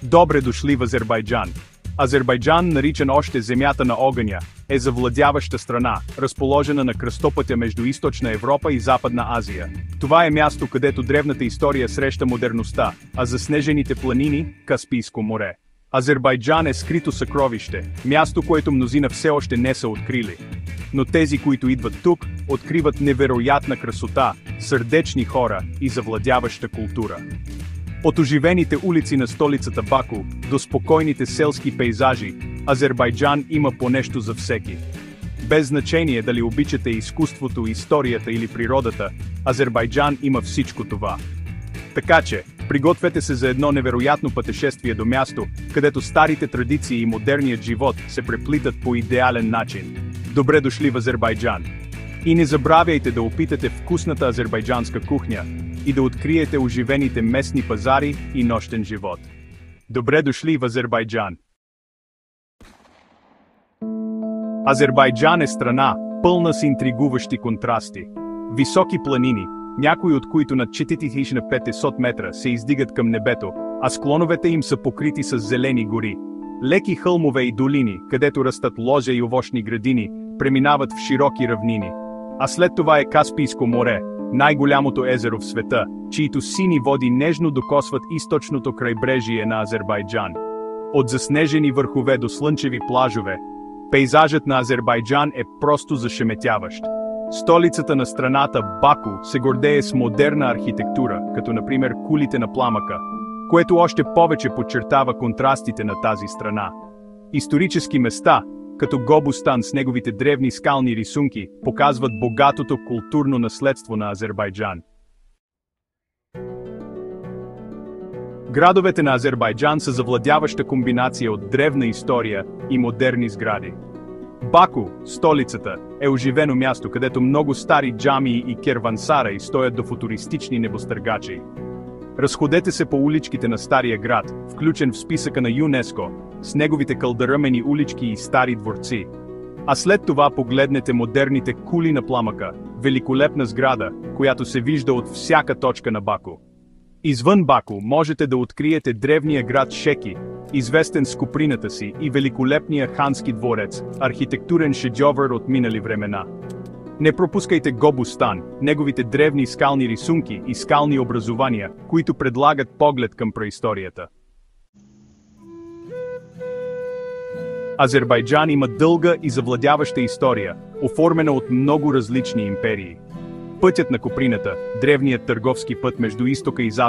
Добре дошли в Азербайджан. Азербайджан, наричан още земята на огъня, е завладяваща страна, разположена на кръстопътя между Източна Европа и Западна Азия. Това е място, където древната история среща модерността, а заснежените планини – Каспийско море. Азербайджан е скрито съкровище, място, което мнозина все още не са открили. Но тези, които идват тук, откриват невероятна красота, сърдечни хора и завладяваща култура. От оживените улици на столицата Баку до спокойните селски пейзажи, Азербайджан има по нещо за всеки. Без значение дали обичате изкуството, историята или природата, Азербайджан има всичко това. Така че, пригответе се за едно невероятно пътешествие до място, където старите традиции и модерният живот се преплитат по идеален начин. Добре дошли в Азербайджан! И не забравяйте да опитате вкусната азербайджанска кухня и да откриете оживените местни пазари и нощен живот. Добре дошли в Азербайджан! Азербайджан е страна, пълна с интригуващи контрасти. Високи планини, някои от които над 4500 метра се издигат към небето, а склоновете им са покрити с зелени гори. Леки хълмове и долини, където растат лозя и овощни градини, преминават в широки равнини. А след това е Каспийско море, най-голямото езеро в света, чието сини води нежно докосват източното крайбрежие на Азербайджан. От заснежени върхове до слънчеви плажове, пейзажът на Азербайджан е просто зашеметяващ. Столицата на страната, Баку, се гордее с модерна архитектура, като например кулите на пламъка, което още повече подчертава контрастите на тази страна. Исторически места, като Гобустан с неговите древни скални рисунки, показват богатото културно наследство на Азербайджан. Градовете на Азербайджан са завладяваща комбинация от древна история и модерни сгради. Баку, столицата, е оживено място, където много стари джамии и кервансараи стоят до футуристични небостъргачи. Разходете се по уличките на стария град, включен в списъка на ЮНЕСКО, с неговите кълдъръмени улички и стари дворци. А след това погледнете модерните кули на пламъка, великолепна сграда, която се вижда от всяка точка на Баку. Извън Баку можете да откриете древния град Шеки, известен с куприната си, и великолепния хански дворец, архитектурен шедьовър от минали времена. Не пропускайте Гобустан, неговите древни скални рисунки и скални образования, които предлагат поглед към преисторията. Азербайджан има дълга и завладяваща история, оформена от много различни империи. Пътят на куприната, древният търговски път между изтока и запада,